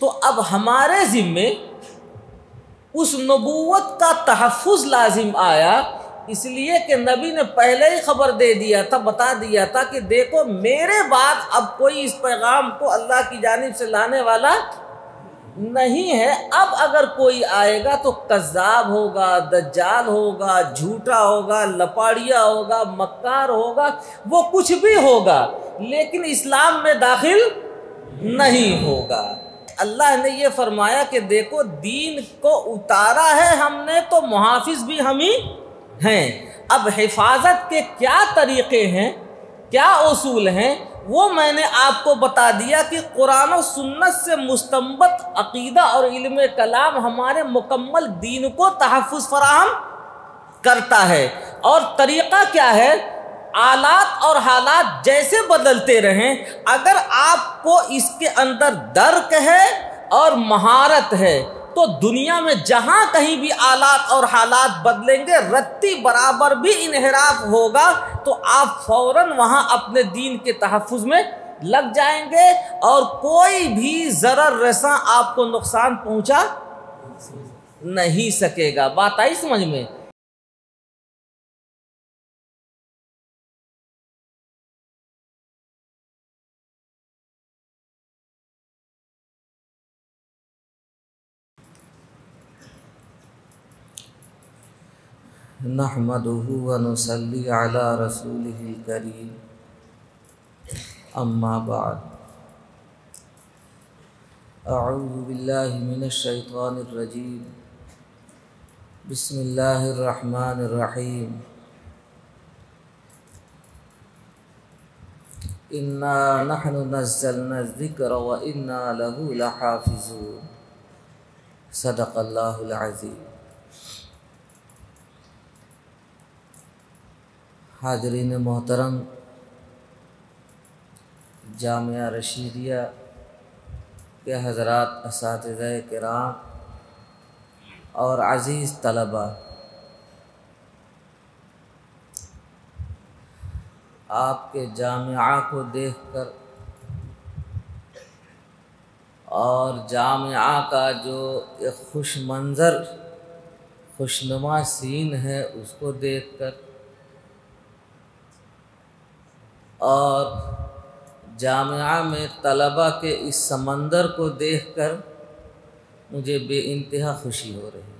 تو اب ہمارے ذمے اس نبوت کا تحفظ لازم آیا، اس لیے کہ نبی نے پہلے ہی خبر دے دیا تھا، بتا دیا تھا کہ دیکھو میرے بعد اب کوئی اس پیغام کو اللہ کی جانب سے لانے والا نہیں ہے۔ اب اگر کوئی آئے گا تو کذاب ہوگا، دجال ہوگا، جھوٹا ہوگا، لپاڑیا ہوگا، مکار ہوگا، وہ کچھ بھی ہوگا لیکن اسلام میں داخل نہیں ہوگا۔ اللہ نے یہ فرمایا کہ دیکھو دین کو اتارا ہے ہم نے تو محافظ بھی ہم ہی ہیں۔ اب حفاظت کے کیا طریقے ہیں، کیا اصول ہیں، وہ میں نے آپ کو بتا دیا کہ قرآن و سنت سے مستنبط عقیدہ اور علم کلام ہمارے مکمل دین کو تحفظ فراہم کرتا ہے۔ اور طریقہ کیا ہے؟ آلات اور حالات جیسے بدلتے رہیں، اگر آپ کو اس کے اندر درک ہے اور مہارت ہے تو دنیا میں جہاں کہیں بھی آلات اور حالات بدلیں گے، رتی برابر بھی انحراف ہوگا تو آپ فوراً وہاں اپنے دین کے تحفظ میں لگ جائیں گے اور کوئی بھی ضرر رساں آپ کو نقصان پہنچا نہیں سکے گا۔ بات آئی سمجھ میں؟ نحمده ونصلي على رسوله الكريم، اما بعد، اعوذ باللہ من الشیطان الرجیم، بسم اللہ الرحمن الرحیم، انا نحن نزلنا الذکر وانا له لحافظون، صدق اللہ العظیم۔ حاضرین محترم، جامعہ رشیدیہ کے حضرات، اساتذہ کرام اور عزیز طلباء، آپ کے جامعہ کو دیکھ کر اور جامعہ کا جو ایک خوش منظر، خوشنما سین ہے اس کو دیکھ کر اور جامعہ میں طلباء کے اس سمندر کو دیکھ کر مجھے بے انتہا خوشی ہو رہی ہے۔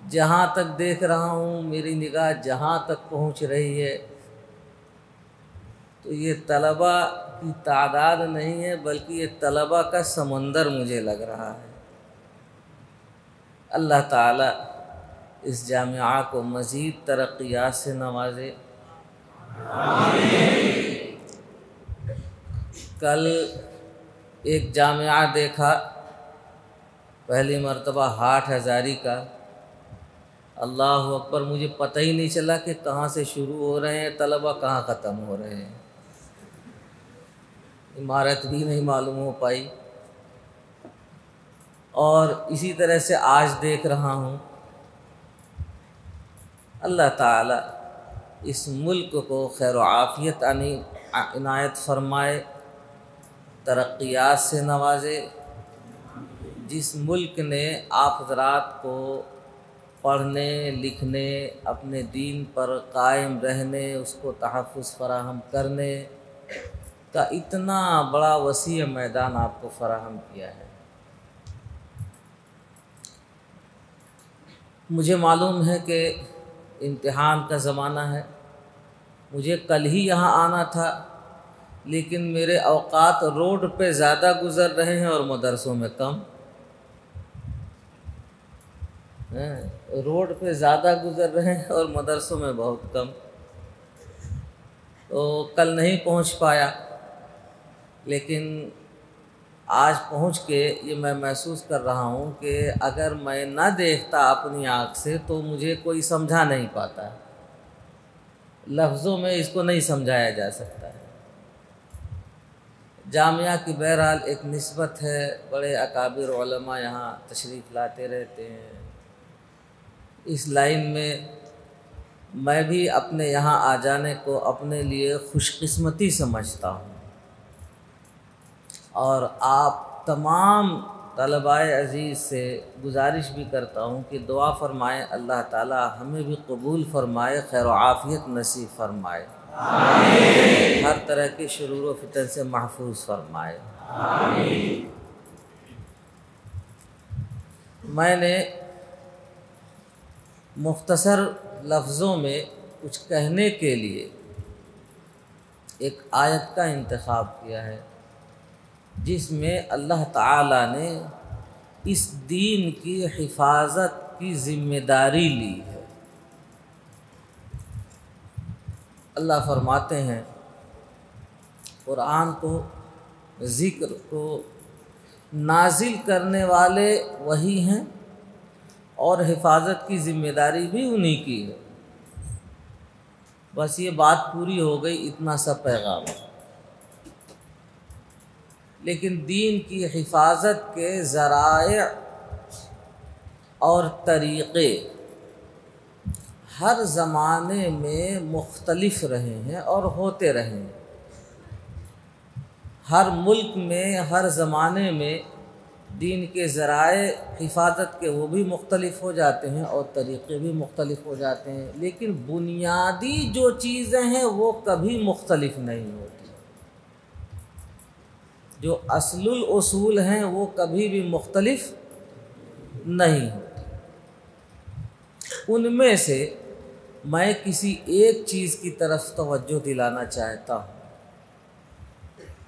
جہاں تک دیکھ رہا ہوں، میری نگاہ جہاں تک پہنچ رہی ہے تو یہ طلباء کی تعداد نہیں ہے بلکہ یہ طلباء کا سمندر مجھے لگ رہا ہے۔ اللہ تعالی اس جامعہ کو مزید ترقیات سے نوازے۔ آمین۔ کل ایک جامعہ دیکھا، پہلی مرتبہ ہاٹ ہزاری کا، اللہ اکبر، مجھے پتہ ہی نہیں چلا کہ کہاں سے شروع ہو رہے ہیں طلباء، کہاں ختم ہو رہے ہیں، عمارت بھی نہیں معلوم ہو پائی۔ اور اسی طرح سے آج دیکھ رہا ہوں، اللہ تعالی اس ملک کو خیر و عافیت عنایت فرمائے، ترقیات سے نوازے۔ جس ملک نے آپ حضرات کو پڑھنے لکھنے، اپنے دین پر قائم رہنے، اس کو تحفظ فراہم کرنے کا اتنا بڑا وسیع میدان آپ کو فراہم کیا ہے۔ مجھے معلوم ہے کہ امتحان کا زمانہ ہے، مجھے کل ہی یہاں آنا تھا لیکن میرے اوقات روڈ پہ زیادہ گزر رہے ہیں اور مدرسوں میں کم۔ روڈ پہ زیادہ گزر رہے ہیں اور مدرسوں میں بہت کم، تو کل نہیں پہنچ پایا، لیکن آج پہنچ کے یہ میں محسوس کر رہا ہوں کہ اگر میں نہ دیکھتا اپنی آنکھ سے تو مجھے کوئی سمجھا نہیں پاتا ہے، لفظوں میں اس کو نہیں سمجھایا جا سکتا ہے۔ جامعہ کی بہرحال ایک نسبت ہے، بڑے اکابر علماء یہاں تشریف لاتے رہتے ہیں۔ اس لائن میں بھی اپنے یہاں آ جانے کو اپنے لیے خوش قسمتی سمجھتا ہوں۔ اور آپ تمام طلباء عزیز سے گزارش بھی کرتا ہوں کہ دعا فرمائیں، اللہ تعالی ہمیں بھی قبول فرمائے، خیر و عافیت نصیب فرمائے، آمین، ہر طرح کے شرور و فتن سے محفوظ فرمائے، آمین۔ میں نے مختصر لفظوں میں کچھ کہنے کے لیے ایک آیت کا انتخاب کیا ہے جس میں اللہ تعالیٰ نے اس دین کی حفاظت کی ذمہ داری لی ہے۔ اللہ فرماتے ہیں قرآن کو، ذکر کو نازل کرنے والے وہی ہیں اور حفاظت کی ذمہ داری بھی انہی کی ہے۔ بس یہ بات پوری ہو گئی، اتنا سا پیغام ہے۔ لیکن دین کی حفاظت کے ذرائع اور طریقے ہر زمانے میں مختلف رہے ہیں اور ہوتے رہے ہیں۔ ہر ملک میں، ہر زمانے میں دین کے ذرائع حفاظت کے وہ بھی مختلف ہو جاتے ہیں اور طریقے بھی مختلف ہو جاتے ہیں، لیکن بنیادی جو چیزیں ہیں وہ کبھی مختلف نہیں ہوتی۔ جو اصل الاصول ہیں وہ کبھی بھی مختلف نہیں ہوتی۔ ان میں سے میں کسی ایک چیز کی طرف توجہ دلانا چاہتا ہوں۔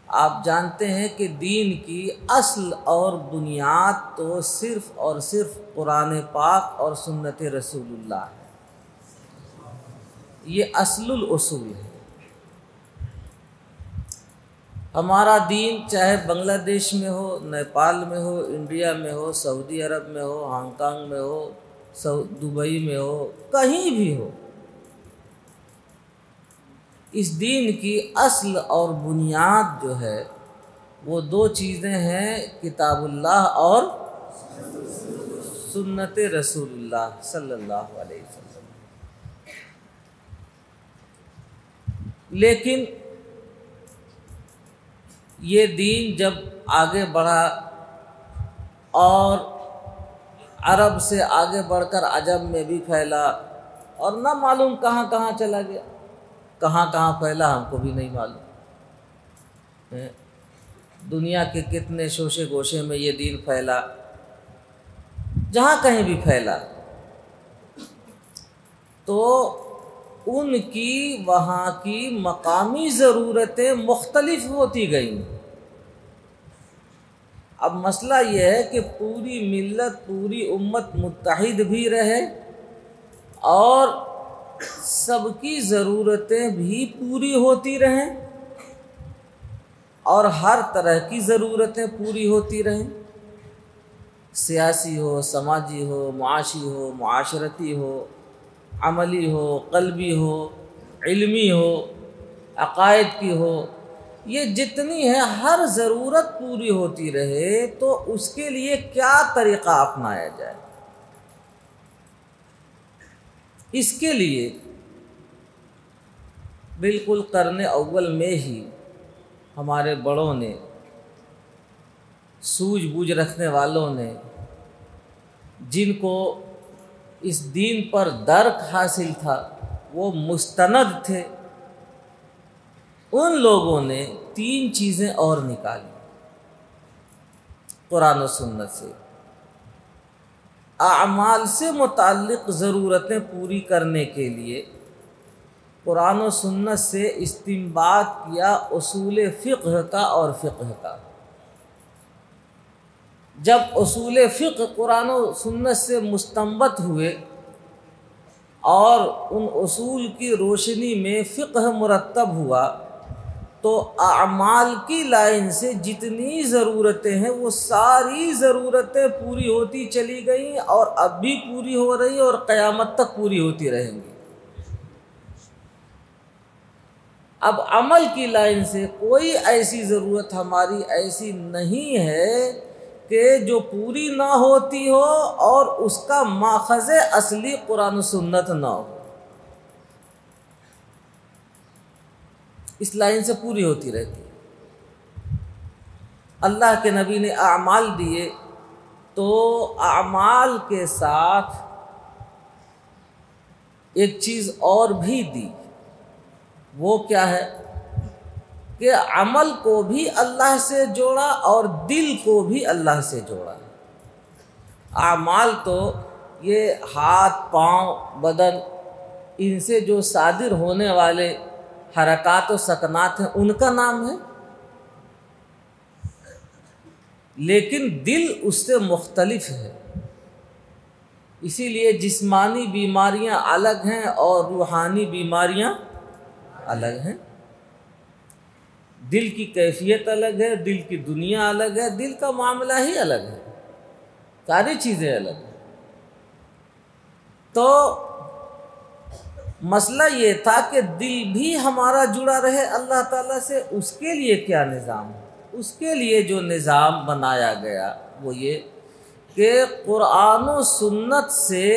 آپ جانتے ہیں کہ دین کی اصل اور بنیاد تو صرف اور صرف قرآن پاک اور سنت رسول اللہ ہے۔ یہ اصل الاصول ہے۔ ہمارا دین چاہے بنگلہ دیش میں ہو، نیپال میں ہو، انڈیا میں ہو، سعودی عرب میں ہو، ہانگ کانگ میں ہو، دبئی میں ہو، کہیں بھی ہو، اس دین کی اصل اور بنیاد جو ہے وہ دو چیزیں ہیں، کتاب اللہ اور سنت رسول اللہ صلی اللہ علیہ وسلم۔ لیکن یہ دین جب آگے بڑھا اور عرب سے آگے بڑھ کر عجم میں بھی پھیلا اور نہ معلوم کہاں کہاں چلا گیا، کہاں کہاں پھیلا ہم کو بھی نہیں معلوم۔ دنیا کے کتنے شوشے گوشے میں یہ دین پھیلا، جہاں کہیں بھی پھیلا تو ان کی وہاں کی مقامی ضرورتیں مختلف ہوتی گئیں۔ اب مسئلہ یہ ہے کہ پوری ملت، پوری امت متحد بھی رہے اور سب کی ضرورتیں بھی پوری ہوتی رہیں اور ہر طرح کی ضرورتیں پوری ہوتی رہیں، سیاسی ہو، سماجی ہو، معاشی ہو، معاشرتی ہو، عملی ہو، قلبی ہو، علمی ہو، عقائد کی ہو، یہ جتنی ہے ہر ضرورت پوری ہوتی رہے تو اس کے لیے کیا طریقہ اپنایا جائے؟ اس کے لیے بالکل قرن اول میں ہی ہمارے بڑوں نے، سوجھ بوجھ رکھنے والوں نے، جن کو اس دین پر درک حاصل تھا، وہ مستند تھے، ان لوگوں نے تین چیزیں اور نکالی قرآن و سنت سے۔ اعمال سے متعلق ضرورتیں پوری کرنے کے لیے قرآن و سنت سے استنباط کیا اصول فقہ کا اور فقہ کا۔ جب اصول فقہ قرآن و سنت سے مستنبط ہوئے اور ان اصول کی روشنی میں فقہ مرتب ہوا تو اعمال کی لائن سے جتنی ضرورتیں ہیں وہ ساری ضرورتیں پوری ہوتی چلی گئیں اور اب بھی پوری ہو رہی اور قیامت تک پوری ہوتی رہیں گی۔ اب عمل کی لائن سے کوئی ایسی ضرورت ہماری ایسی نہیں ہے کہ جو پوری نہ ہوتی ہو اور اس کا ماخذ اصلی قرآن و سنت نہ ہو، اس لائن سے پوری ہوتی رہتی ہے۔ اللہ کے نبی نے اعمال دیے تو اعمال کے ساتھ ایک چیز اور بھی دی۔ وہ کیا ہے کہ عمل کو بھی اللہ سے جوڑا اور دل کو بھی اللہ سے جوڑا۔ اعمال تو یہ ہاتھ، پاؤں، بدن، ان سے جو صادر ہونے والے حرکات و سکنات ہیں ان کا نام ہے، لیکن دل اس سے مختلف ہے۔ اسی لیے جسمانی بیماریاں الگ ہیں اور روحانی بیماریاں الگ ہیں۔ دل کی کیفیت الگ ہے، دل کی دنیا الگ ہے، دل کا معاملہ ہی الگ ہے، ساری چیزیں الگ ہیں۔ تو مسئلہ یہ تھا کہ دل بھی ہمارا جڑا رہے اللہ تعالیٰ سے، اس کے لیے کیا نظام ہے؟ اس کے لیے جو نظام بنایا گیا وہ یہ کہ قرآن و سنت سے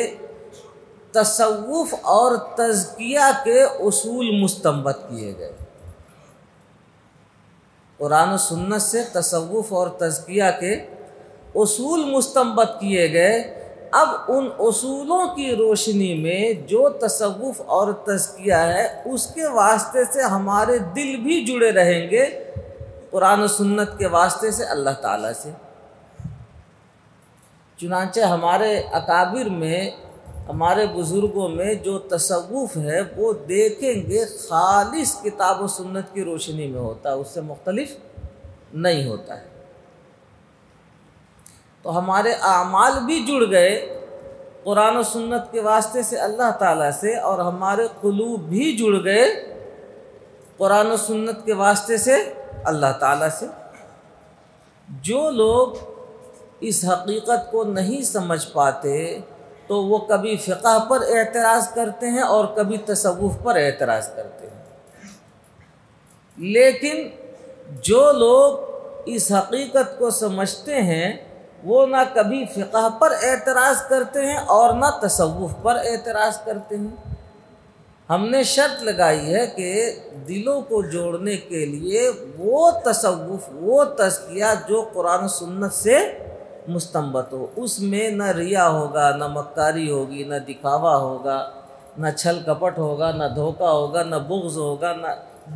تصوف اور تزکیہ کے اصول مستنبط کیے گئے۔ قرآن و سنت سے تصوف اور تزکیہ کے اصول مستنبط کیے گئے۔ اب ان اصولوں کی روشنی میں جو تصوف اور تزکیہ ہے اس کے واسطے سے ہمارے دل بھی جڑے رہیں گے قرآن و سنت کے واسطے سے اللہ تعالیٰ سے۔ چنانچہ ہمارے اکابر میں، ہمارے بزرگوں میں جو تصوف ہے وہ دیکھیں گے خالص کتاب و سنت کی روشنی میں ہوتا ہے، اس سے مختلف نہیں ہوتا ہے۔ تو ہمارے اعمال بھی جڑ گئے قرآن و سنت کے واسطے سے اللہ تعالیٰ سے، اور ہمارے قلوب بھی جڑ گئے قرآن و سنت کے واسطے سے اللہ تعالیٰ سے۔ جو لوگ اس حقیقت کو نہیں سمجھ پاتے تو وہ کبھی فقہ پر اعتراض کرتے ہیں اور کبھی تصوف پر اعتراض کرتے ہیں، لیکن جو لوگ اس حقیقت کو سمجھتے ہیں وہ نہ کبھی فقہ پر اعتراض کرتے ہیں اور نہ تصوف پر اعتراض کرتے ہیں۔ ہم نے شرط لگائی ہے کہ دلوں کو جوڑنے کے لیے وہ تصوف، وہ تزکیہ جو قرآن و سنت سے مستنبط ہو، اس میں نہ ریا ہوگا، نہ مکاری ہوگی، نہ دکھاوا ہوگا، نہ چھل کپٹ ہوگا، نہ دھوکہ ہوگا، نہ بغض ہوگا، نہ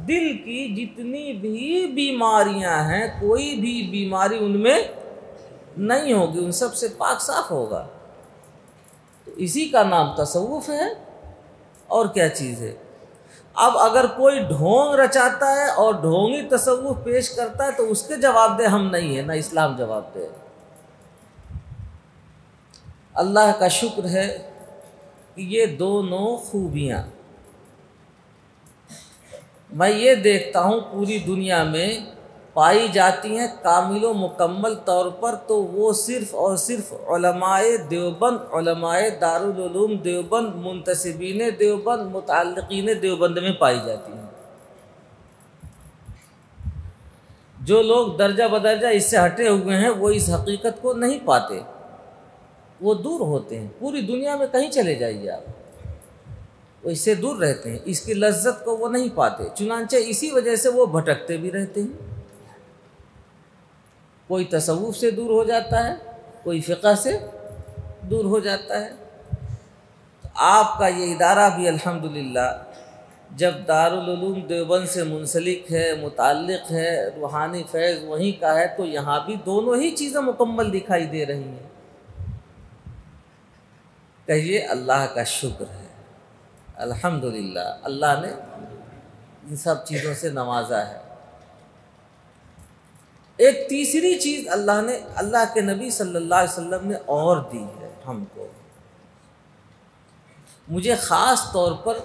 دل کی جتنی بھی بیماریاں ہیں کوئی بھی بیماری ان میں نہیں ہوگی، ان سب سے پاک صاف ہوگا۔ تو اسی کا نام تصوف ہے، اور کیا چیز ہے؟ اب اگر کوئی ڈھونگ رچاتا ہے اور ڈھونگی تصوف پیش کرتا ہے تو اس کے جواب دہ ہم نہیں ہیں، نہ اسلام جواب دے۔ اللہ کا شکر ہے کہ یہ دونوں خوبیاں میں یہ دیکھتا ہوں پوری دنیا میں پائی جاتی ہیں کامل و مکمل طور پر، تو وہ صرف اور صرف علماء دیوبند، علماء دارالعلوم دیوبند، منتسبین دیوبند، متعلقین دیوبند میں پائی جاتی ہیں۔ جو لوگ درجہ بدرجہ اس سے ہٹے ہوئے ہیں وہ اس حقیقت کو نہیں پاتے، وہ دور ہوتے ہیں۔ پوری دنیا میں کہیں چلے جائیے آپ، وہ اس سے دور رہتے ہیں، اس کی لذت کو وہ نہیں پاتے، چنانچہ اسی وجہ سے وہ بھٹکتے بھی رہتے ہیں۔ کوئی تصوف سے دور ہو جاتا ہے، کوئی فقہ سے دور ہو جاتا ہے۔ تو آپ کا یہ ادارہ بھی الحمدللہ جب دارالعلوم دیوبند سے منسلک ہے، متعلق ہے، روحانی فیض وہیں کا ہے، تو یہاں بھی دونوں ہی چیزیں مکمل دکھائی دے رہی ہیں۔ کہیے اللہ کا شکر ہے، الحمدللہ اللہ نے ان سب چیزوں سے نوازا ہے۔ ایک تیسری چیز اللہ کے نبی صلی اللہ علیہ وسلم نے اور دی ہے ہم کو۔ مجھے خاص طور پر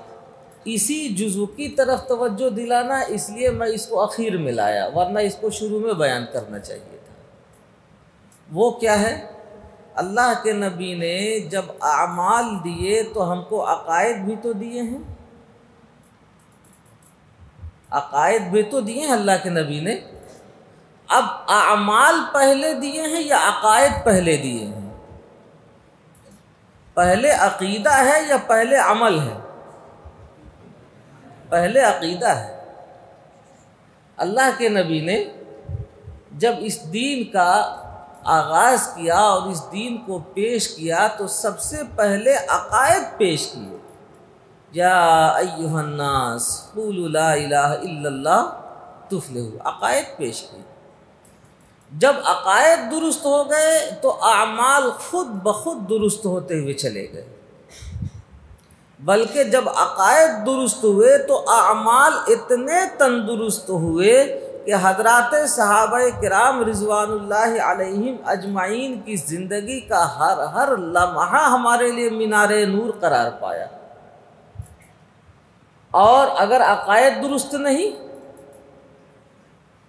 اسی جزو کی طرف توجہ دلانا، اس لیے میں اس کو اخیر میں لایا، ورنہ اس کو شروع میں بیان کرنا چاہیے تھا۔ وہ کیا ہے؟ اللہ کے نبی نے جب اعمال دیے تو ہم کو عقائد بھی تو دیے ہیں، عقائد بھی تو دیے ہیں اللہ کے نبی نے۔ اب اعمال پہلے دیے ہیں یا عقائد پہلے دیے ہیں؟ پہلے عقیدہ ہے یا پہلے عمل ہے؟ پہلے عقیدہ ہے۔ اللہ کے نبی نے جب اس دین کا آغاز کیا اور اس دین کو پیش کیا تو سب سے پہلے عقائد پیش کیے. یا ایھا الناس قولوا لا الہ الا اللہ تفلحوا، عقائد پیش کیے. جب عقائد درست ہو گئے تو اعمال خود بخود درست ہوتے ہوئے چلے گئے، بلکہ جب عقائد درست ہوئے تو اعمال اتنے تندرست ہوئے کہ حضرات صحابہ کرام رضوان اللہ علیہم اجمعین کی زندگی کا ہر لمحہ ہمارے لیے مینار نور قرار پایا. اور اگر عقائد درست نہیں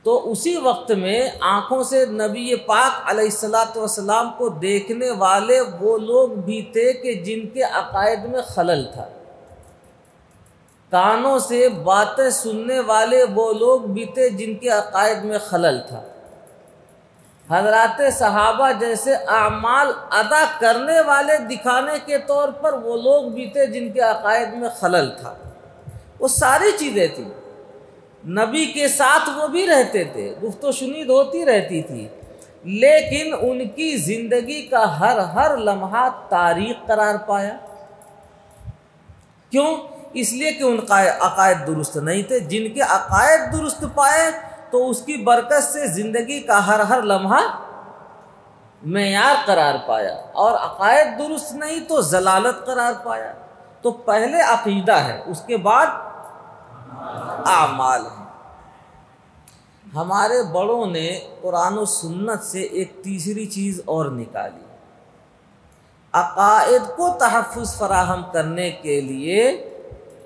تو اسی وقت میں آنکھوں سے نبی پاک علیہ الصلاۃ والسلام کو دیکھنے والے وہ لوگ بھی تھے کہ جن کے عقائد میں خلل تھا، کانوں سے باتیں سننے والے وہ لوگ بھی تھے جن کے عقائد میں خلل تھا، حضرات صحابہ جیسے اعمال ادا کرنے والے دکھانے کے طور پر وہ لوگ بھی تھے جن کے عقائد میں خلل تھا. وہ ساری چیزیں تھیں. نبی کے ساتھ وہ بھی رہتے تھے، گفت و شنید ہوتی رہتی تھی، لیکن ان کی زندگی کا ہر لمحہ تاریخ قرار پایا. کیوں؟ اس لیے کہ ان کا عقائد درست نہیں تھے. جن کے عقائد درست پائے تو اس کی برکت سے زندگی کا ہر لمحہ معیار قرار پایا، اور عقائد درست نہیں تو ضلالت قرار پایا. تو پہلے عقیدہ ہے، اس کے بعد اعمال ہیں. ہمارے بڑوں نے قرآن و سنت سے ایک تیسری چیز اور نکالی. عقائد کو تحفظ فراہم کرنے کے لیے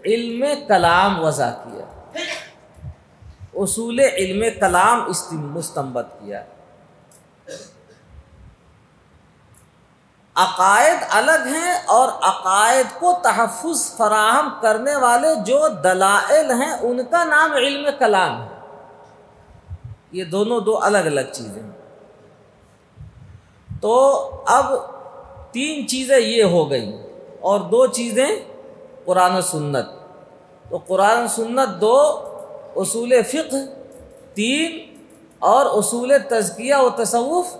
علم کلام وضع کیا، اصول علم کلام مستنبط کیا. عقائد الگ ہیں اور عقائد کو تحفظ فراہم کرنے والے جو دلائل ہیں ان کا نام علم کلام ہے. یہ دونوں دو الگ الگ چیزیں ہیں. تو اب 3 چیزیں یہ ہو گئیں اور 2 چیزیں قرآن و سنت. تو قرآن و سنت 2، اصول فقہ 3، اور اصول تزکیہ و تصوف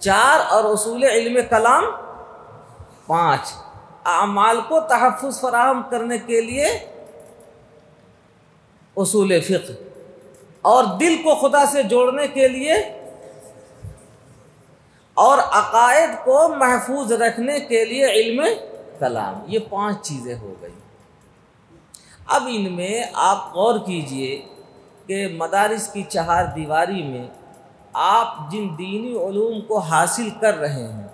4، اور اصول علم کلام 5. اعمال کو تحفظ فراہم کرنے کے لیے اصول فقہ، اور دل کو خدا سے جوڑنے کے لیے، اور عقائد کو محفوظ رکھنے کے لیے علم کلام. یہ 5 چیزیں ہو گئی. اب ان میں آپ غور کیجئے کہ مدارس کی 4 دیواری میں آپ جن دینی علوم کو حاصل کر رہے ہیں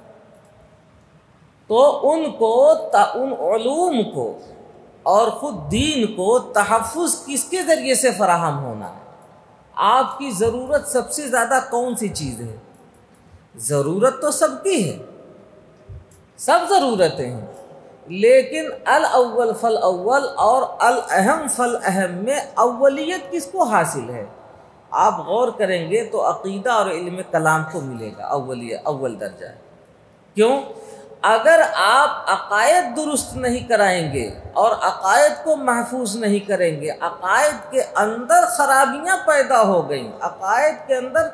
تو ان علوم کو اور خود دین کو تحفظ کس کے ذریعے سے فراہم ہونا ہے. آپ کی ضرورت سب سے زیادہ کون سی چیز ہے؟ ضرورت تو سب کی ہے، سب ضرورتیں ہیں، لیکن الاول فالاول اور الاہم فالاہم میں اولیت کس کو حاصل ہے؟ آپ غور کریں گے تو عقیدہ اور علم کلام کو ملے گا اول درجہ ہے. کیوں؟ اگر آپ عقائد درست نہیں کرائیں گے اور عقائد کو محفوظ نہیں کریں گے، عقائد کے اندر خرابیاں پیدا ہو گئیں، عقائد کے اندر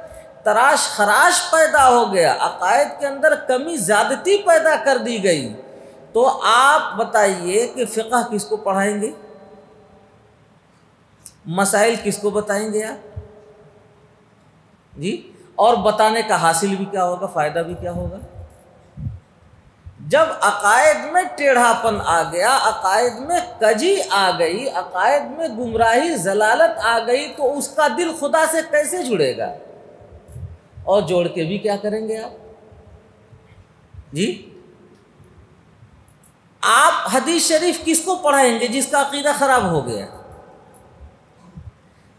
تراش خراش پیدا ہو گیا، عقائد کے اندر کمی زیادتی پیدا کر دی گئی، تو آپ بتائیے کہ فقہ کس کو پڑھائیں گے؟ مسائل کس کو بتائیں گے آپ؟ جی، اور بتانے کا حاصل بھی کیا ہوگا، فائدہ بھی کیا ہوگا؟ جب عقائد میں ٹیڑھا پن آ گیا، عقائد میں کجی آ گئی، عقائد میں گمراہی ضلالت آ گئی، تو اس کا دل خدا سے کیسے جڑے گا؟ اور جوڑ کے بھی کیا کریں گے آپ؟ جی، آپ حدیث شریف کس کو پڑھائیں گے جس کا عقیدہ خراب ہو گیا؟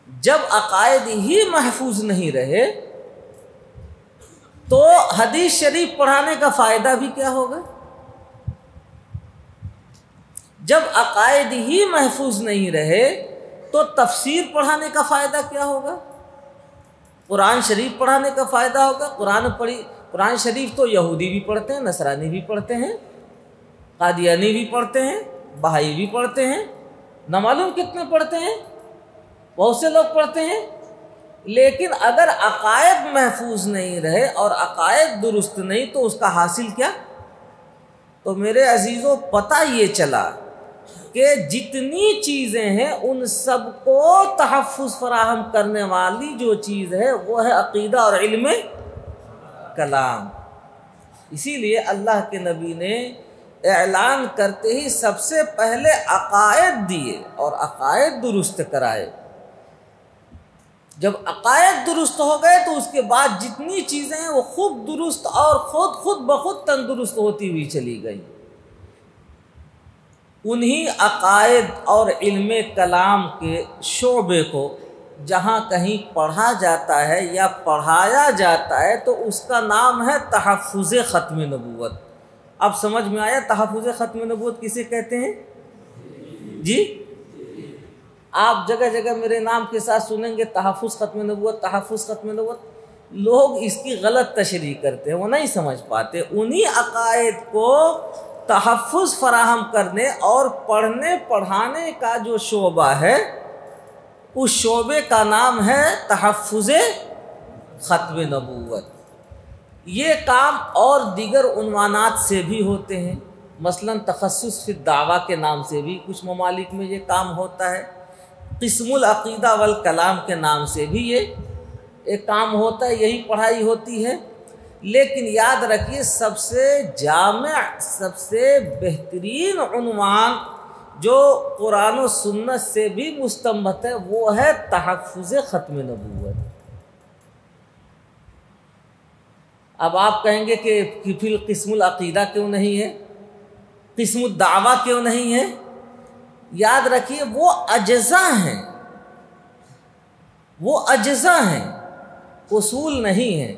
جب عقائد ہی محفوظ نہیں رہے تو حدیث شریف پڑھانے کا فائدہ بھی کیا ہوگا؟ جب عقائد ہی محفوظ نہیں رہے تو تفسیر پڑھانے کا فائدہ کیا ہوگا؟ قرآن شریف پڑھانے کا فائدہ ہوگا؟ قرآن شریف تو یہودی بھی پڑھتے ہیں، نصرانی بھی پڑھتے ہیں، قادیانی بھی پڑھتے ہیں، بہائی بھی پڑھتے ہیں، نہ معلوم کتنے پڑھتے ہیں، بہت سے لوگ پڑھتے ہیں. لیکن اگر عقائد محفوظ نہیں رہے اور عقائد درست نہیں تو اس کا حاصل کیا؟ تو میرے عزیزوں پتہ یہ چلا کہ جتنی چیزیں ہیں ان سب کو تحفظ فراہم کرنے والی جو چیز ہے وہ ہے عقیدہ اور علم کلام۔ اسی لیے اللہ کے نبی نے اعلان کرتے ہی سب سے پہلے عقائد دیے اور عقائد درست کرائے۔ جب عقائد درست ہو گئے تو اس کے بعد جتنی چیزیں ہیں وہ خوب درست اور خود بخود تندرست ہوتی ہوئی چلی گئی۔ انہی عقائد اور علم کلام کے شعبے کو جہاں کہیں پڑھا جاتا ہے یا پڑھایا جاتا ہے تو اس کا نام ہے تحفظ ختم نبوت۔ اب سمجھ میں آیا تحفظ ختم نبوت کسے کہتے ہیں؟ جی آپ جگہ جگہ میرے نام کے ساتھ سنیں گے تحفظ ختم نبوت، تحفظ ختم نبوت۔ لوگ اس کی غلط تشریح کرتے ہیں، وہ نہیں سمجھ پاتے۔ انہی عقائد کو تحفظ فراہم کرنے اور پڑھنے پڑھانے کا جو شعبہ ہے اس شعبے کا نام ہے تحفظ ختم نبوت۔ یہ کام اور دیگر عنوانات سے بھی ہوتے ہیں، مثلا تخصص فی الدعویٰ کے نام سے بھی کچھ ممالک میں یہ کام ہوتا ہے، قسم العقیدہ والکلام کے نام سے بھی یہ ایک کام ہوتا ہے، یہی پڑھائی ہوتی ہے۔ لیکن یاد رکھیے سب سے جامع، سب سے بہترین عنوان جو قرآن و سنت سے بھی مستنبط ہے وہ ہے تحفظ ختم نبوت۔ اب آپ کہیں گے کہ پھر قسم العقیدہ کیوں نہیں ہے، قسم الدعویٰ کیوں نہیں ہے؟ یاد رکھیے وہ اجزاء ہیں، وہ اجزاء ہیں، اصول نہیں ہیں،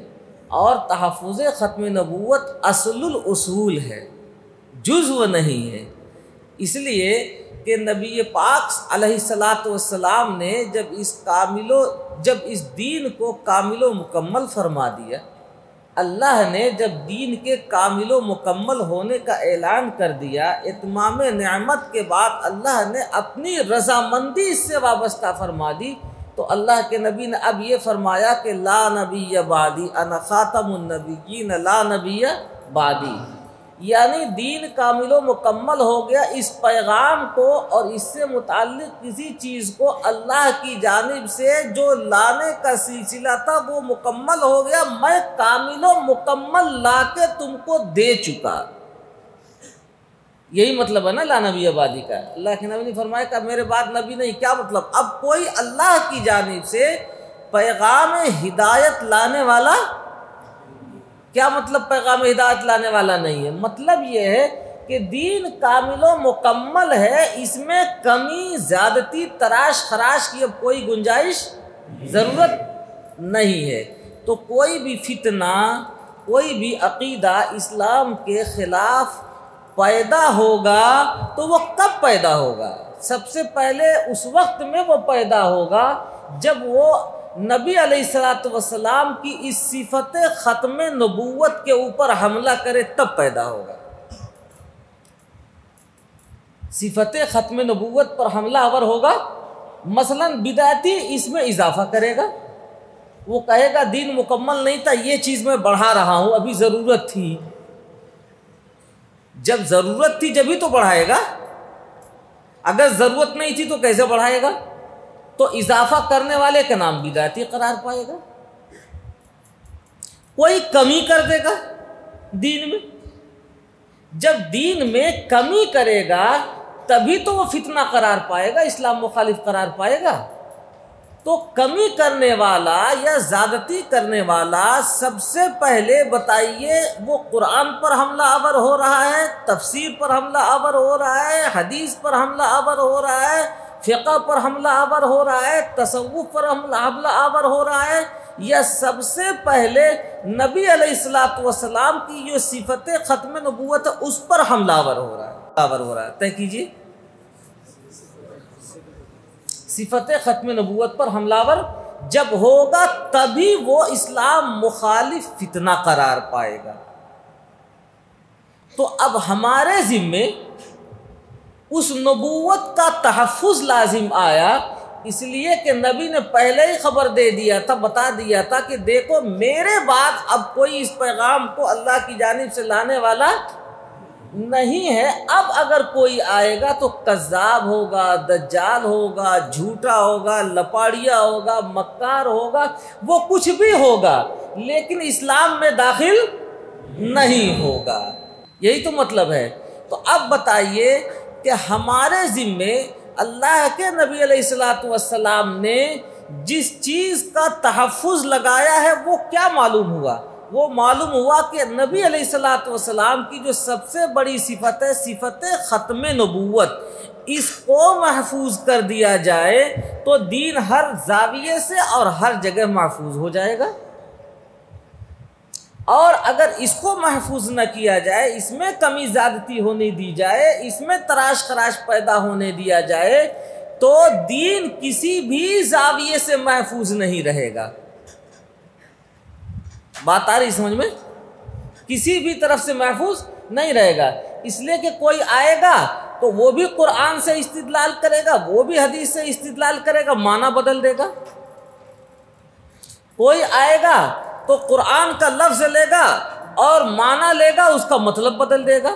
اور تحفظ ختم نبوت اصل الاصول ہے، جزو نہیں ہے۔ اس لیے کہ نبی پاک علیہ الصلاۃ والسلام نے جب اس دین کو کامل و مکمل فرما دیا، اللہ نے جب دین کے کامل و مکمل ہونے کا اعلان کر دیا، اتمام نعمت کے بعد اللہ نے اپنی رضامندی اس سے وابستہ فرما دی، تو اللہ کے نبی نے اب یہ فرمایا کہ لا نبی بعدی انا خاتم النبیین لا نبی بعدی، یعنی دین کامل و مکمل ہو گیا۔ اس پیغام کو اور اس سے متعلق کسی چیز کو اللہ کی جانب سے جو لانے کا سلسلہ تھا وہ مکمل ہو گیا، میں کامل و مکمل لا کے تم کو دے چکا۔ یہی مطلب ہے نا لا نبی بعدی کا۔ اللہ کے نبی نے فرمایا کہ میرے بعد نبی نہیں، کیا مطلب؟ اب کوئی اللہ کی جانب سے پیغام ہدایت لانے والا، کیا مطلب پیغام ہدایت لانے والا نہیں ہے؟ مطلب یہ ہے کہ دین کامل و مکمل ہے، اس میں کمی زیادتی تراش خراش کی اب کوئی گنجائش ضرورت نہیں ہے۔ تو کوئی بھی فتنہ، کوئی بھی عقیدہ اسلام کے خلاف پیدا ہوگا تو وہ کب پیدا ہوگا؟ سب سے پہلے اس وقت میں وہ پیدا ہوگا جب وہ نبی علیہ الصلوۃ والسلام کی اس صفت ختم نبوت کے اوپر حملہ کرے، تب پیدا ہوگا۔ صفت ختم نبوت پر حملہ آور ہوگا، مثلا بدعتی اس میں اضافہ کرے گا، وہ کہے گا دین مکمل نہیں تھا، یہ چیز میں بڑھا رہا ہوں، ابھی ضرورت تھی۔ جب ضرورت تھی جبھی تو بڑھائے گا، اگر ضرورت نہیں تھی تو کیسے بڑھائے گا؟ تو اضافہ کرنے والے کا نام بدعتی قرار پائے گا۔ کوئی کمی کر دے گا دین میں، جب دین میں کمی کرے گا تبھی تو وہ فتنہ قرار پائے گا، اسلام مخالف قرار پائے گا۔ تو کمی کرنے والا یا زیادتی کرنے والا سب سے پہلے بتائیے وہ قرآن پر حملہ آور ہو رہا ہے، تفسیر پر حملہ آور ہو رہا ہے، حدیث پر حملہ آور ہو رہا ہے، فقہ پر حملہ آور ہو رہا ہے، تصوف پر حملہ آور ہو رہا ہے، یا سب سے پہلے نبی علیہ الصلوۃ والسلام کی جو صفت ختم نبوت ہے اس پر حملہ آور ہو رہا ہے؟ طے کیجیے، صفت ختم نبوت پر حملہ آور جب ہوگا تبھی وہ اسلام مخالف فتنہ قرار پائے گا۔ تو اب ہمارے ذمے اس نبوت کا تحفظ لازم آیا اس لیے کہ نبی نے پہلے ہی خبر دے دیا تھا، بتا دیا تھا کہ دیکھو میرے بعد اب کوئی اس پیغام کو اللہ کی جانب سے لانے والا نہیں ہے۔ اب اگر کوئی آئے گا تو کذاب ہوگا، دجال ہوگا، جھوٹا ہوگا، لپاڑیا ہوگا، مکار ہوگا، وہ کچھ بھی ہوگا لیکن اسلام میں داخل نہیں ہوگا۔ یہی تو مطلب ہے۔ تو اب بتائیے کہ ہمارے ذمے اللہ کے نبی علیہ السلام نے جس چیز کا تحفظ لگایا ہے وہ کیا معلوم ہوا؟ وہ معلوم ہوا کہ نبی علیہ السلام کی جو سب سے بڑی صفت ہے، صفت ختم نبوت، اس کو محفوظ کر دیا جائے تو دین ہر زاویے سے اور ہر جگہ محفوظ ہو جائے گا، اور اگر اس کو محفوظ نہ کیا جائے، اس میں کمی زیادتی ہونے دی جائے، اس میں تراش خراش پیدا ہونے دیا جائے تو دین کسی بھی زاویے سے محفوظ نہیں رہے گا۔ بات آ رہی سمجھ میں؟ کسی بھی طرف سے محفوظ نہیں رہے گا، اس لیے کہ کوئی آئے گا تو وہ بھی قرآن سے استدلال کرے گا، وہ بھی حدیث سے استدلال کرے گا، معنی بدل دے گا۔ کوئی آئے گا تو قرآن کا لفظ لے گا اور معنی لے گا، اس کا مطلب بدل دے گا۔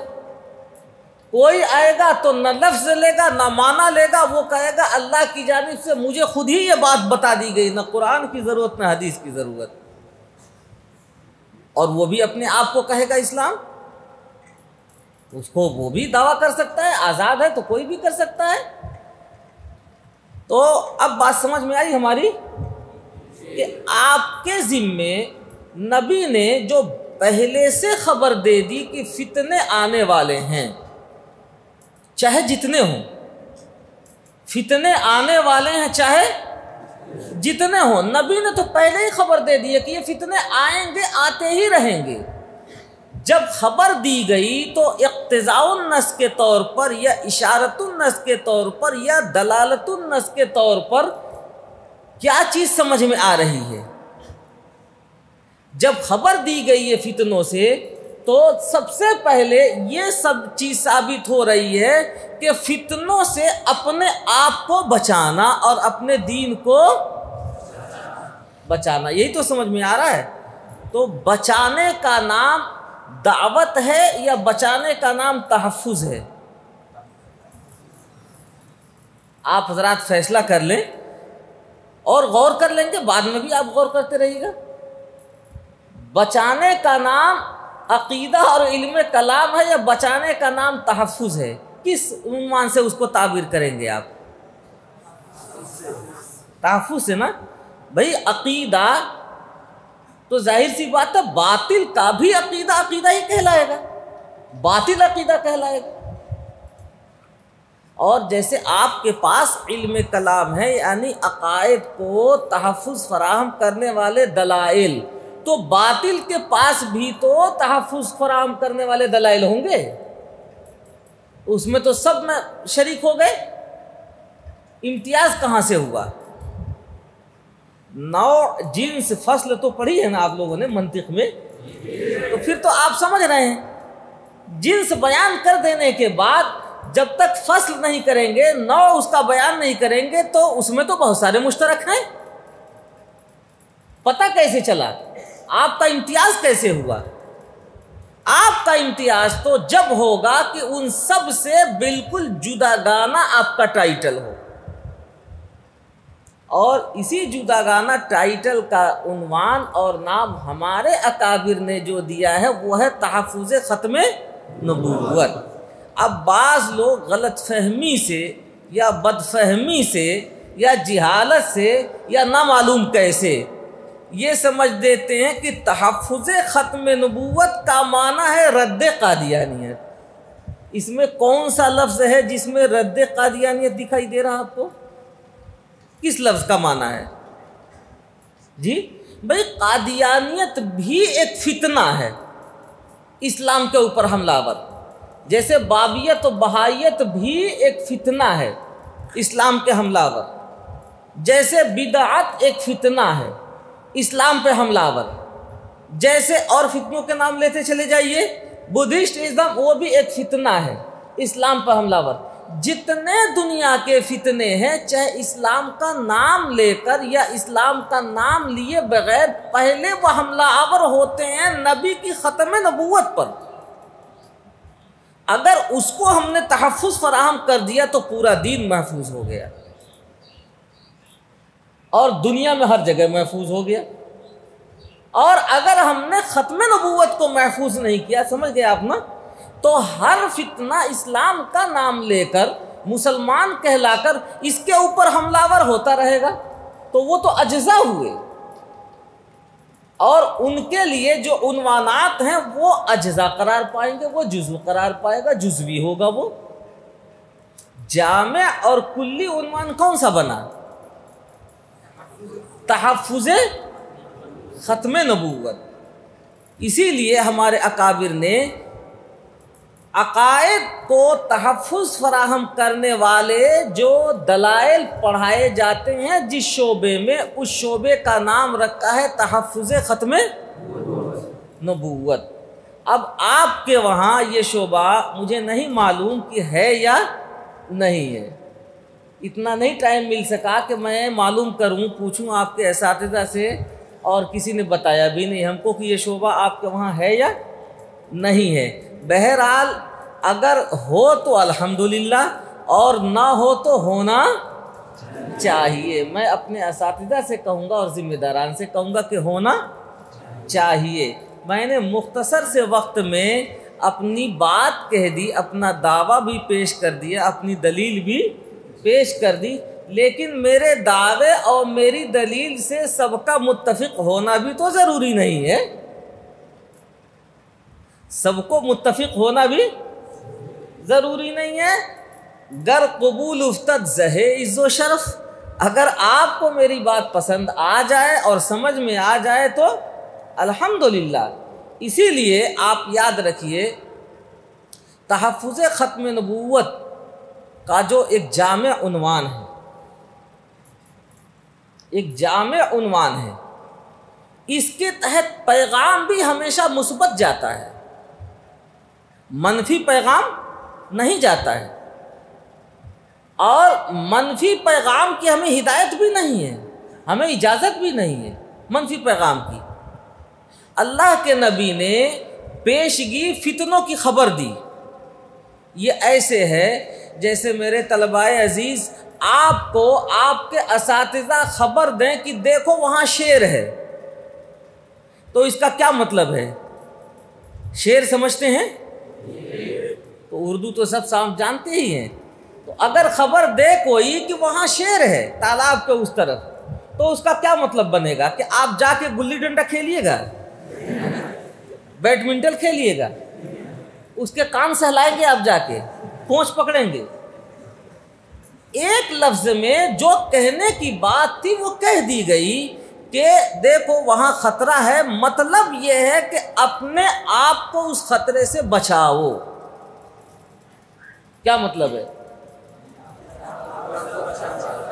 کوئی آئے گا تو نہ لفظ لے گا نہ معنی لے گا، وہ کہے گا اللہ کی جانب سے مجھے خود ہی یہ بات بتا دی گئی، نہ قرآن کی ضرورت نہ حدیث کی ضرورت، اور وہ بھی اپنے آپ کو کہے گا اسلام۔ اس کو وہ بھی دعویٰ کر سکتا ہے، آزاد ہے تو کوئی بھی کر سکتا ہے۔ تو اب بات سمجھ میں آئی ہماری کہ آپ کے ذمے نبی نے جو پہلے سے خبر دے دی کہ فتنے آنے والے ہیں، چاہے جتنے ہوں، فتنے آنے والے ہیں چاہے جتنے ہوں، نبی نے تو پہلے ہی خبر دے دی ہے کہ یہ فتنے آئیں گے، آتے ہی رہیں گے۔ جب خبر دی گئی تو اقتضاء النص کے طور پر یا اشارت النص کے طور پر یا دلالت النص کے طور پر کیا چیز سمجھ میں آ رہی ہے؟ جب خبر دی گئی ہے فتنوں سے تو سب سے پہلے یہ سب چیز ثابت ہو رہی ہے کہ فتنوں سے اپنے آپ کو بچانا اور اپنے دین کو بچانا، یہی تو سمجھ میں آ رہا ہے۔ تو بچانے کا نام دعوت ہے یا بچانے کا نام تحفظ ہے؟ آپ حضرات فیصلہ کر لیں اور غور کر لیں گے، بعد میں بھی آپ غور کرتے رہیے گا۔ بچانے کا نام عقیدہ اور علم کلام ہے یا بچانے کا نام تحفظ ہے؟ کس عنوان سے اس کو تعبیر کریں گے آپ؟ تحفظ سے نا بھئی۔ عقیدہ تو ظاہر سی بات ہے باطل کا بھی عقیدہ عقیدہ ہی کہلائے گا، باطل عقیدہ کہلائے گا۔ اور جیسے آپ کے پاس علم کلام ہے یعنی عقائد کو تحفظ فراہم کرنے والے دلائل، تو باطل کے پاس بھی تو تحفظ فراہم کرنے والے دلائل ہوں گے، اس میں تو سب میں شریک ہو گئے۔ امتیاز کہاں سے ہوا؟ نوع، جنس، فصل تو پڑھی ہے نا آپ لوگوں نے منطق میں، تو پھر تو آپ سمجھ رہے ہیں۔ جنس بیان کر دینے کے بعد جب تک فصل نہیں کریں گے، نوع اس کا بیان نہیں کریں گے، تو اس میں تو بہت سارے مشترک ہیں۔ پتہ کیسے چلا؟ آپ کا امتیاز کیسے ہوا؟ آپ کا امتیاز تو جب ہوگا کہ ان سب سے بالکل جداگانہ آپ کا ٹائٹل ہو، اور اسی جداگانہ ٹائٹل کا عنوان اور نام ہمارے اکابر نے جو دیا ہے وہ ہے تحفظ ختم نبوت۔ اب بعض لوگ غلط فہمی سے یا بد فہمی سے یا جہالت سے یا نہ معلوم کیسے یہ سمجھ دیتے ہیں کہ تحفظ ختم نبوت کا معنی ہے رد قادیانیت۔ اس میں کون سا لفظ ہے جس میں رد قادیانیت دکھائی دے رہا آپ کو؟ کس لفظ کا معنی ہے جی؟ بھئی قادیانیت بھی ایک فتنہ ہے اسلام کے اوپر حملہ آور، جیسے بابیت و بہائیت بھی ایک فتنہ ہے اسلام کے حملہ آور، جیسے بدعت ایک فتنہ ہے اسلام پہ حملہ آور، جیسے اور فتنوں کے نام لیتے چلے جائیے، بدھسٹ ازم وہ بھی ایک فتنہ ہے اسلام پر حملہ آور۔ جتنے دنیا کے فتنے ہیں، چاہے اسلام کا نام لے کر یا اسلام کا نام لیے بغیر، پہلے وہ حملہ آور ہوتے ہیں نبی کی ختم نبوت پر۔ اگر اس کو ہم نے تحفظ فراہم کر دیا تو پورا دین محفوظ ہو گیا اور دنیا میں ہر جگہ محفوظ ہو گیا۔ اور اگر ہم نے ختم نبوت کو محفوظ نہیں کیا، سمجھ گئے آپ نا، تو ہر فتنہ اسلام کا نام لے کر، مسلمان کہلا کر اس کے اوپر حملہ آور ہوتا رہے گا، تو وہ تو اجزا ہوئے، اور ان کے لیے جو عنوانات ہیں وہ اجزا قرار پائیں گے، وہ جزو قرار پائے گا، جزوی ہوگا۔ وہ جامع اور کلی عنوان کون سا بنا؟ تحفظ ختم نبوت۔ اسی لیے ہمارے اکابر نے عقائد کو تحفظ فراہم کرنے والے جو دلائل پڑھائے جاتے ہیں جس شعبے میں، اس شعبے کا نام رکھا ہے تحفظ ختم نبوت۔ اب آپ کے وہاں یہ شعبہ مجھے نہیں معلوم کہ ہے یا نہیں ہے، اتنا نہیں ٹائم مل سکا کہ میں معلوم کروں، پوچھوں آپ کے اساتذہ سے، اور کسی نے بتایا بھی نہیں ہم کو کہ یہ شعبہ آپ کے وہاں ہے یا نہیں ہے۔ بہرحال اگر ہو تو الحمدللہ، اور نہ ہو تو ہونا چاہیے۔ میں اپنے اساتذہ سے کہوں گا اور ذمہ داران سے کہوں گا کہ ہونا چاہیے۔ میں نے مختصر سے وقت میں اپنی بات کہہ دی، اپنا دعویٰ بھی پیش کر دیا، اپنی دلیل بھی پیش کر دی، لیکن میرے دعوے اور میری دلیل سے سب کا متفق ہونا بھی تو ضروری نہیں ہے۔ سب کو متفق ہونا بھی ضروری نہیں ہے۔ گر قبول افتد زہے عز و شرف، اگر آپ کو میری بات پسند آ جائے اور سمجھ میں آ جائے تو الحمدللہ۔ اسی لیے آپ یاد رکھیے، تحفظ ختم نبوت کا جو ایک جامع عنوان ہے، ایک جامع عنوان ہے، اس کے تحت پیغام بھی ہمیشہ مثبت جاتا ہے، منفی پیغام نہیں جاتا ہے، اور منفی پیغام کی ہمیں ہدایت بھی نہیں ہے، ہمیں اجازت بھی نہیں ہے منفی پیغام کی۔ اللہ کے نبی نے پیشگی فتنوں کی خبر دی۔ یہ ایسے ہے جیسے میرے طلباء عزیز آپ کو آپ کے اساتذہ خبر دیں کہ دیکھو وہاں شیر ہے، تو اس کا کیا مطلب ہے؟ شیر سمجھتے ہیں؟ تو اردو تو سب جانتے ہی ہیں۔ تو اگر خبر دے کوئی کہ وہاں شیر ہے تالاب کے اس طرف، تو اس کا کیا مطلب بنے گا؟ کہ آپ جا کے گلی ڈنڈا کھیلیے گا، بیڈمنٹن کھیلیے گا، اس کے کان سہلائیں گے آپ جا کے، پونچھ پکڑیں گے؟ ایک لفظ میں جو کہنے کی بات تھی وہ کہہ دی گئی کہ دیکھو وہاں خطرہ ہے، مطلب یہ ہے کہ اپنے آپ کو اس خطرے سے بچاؤ۔ کیا مطلب ہے؟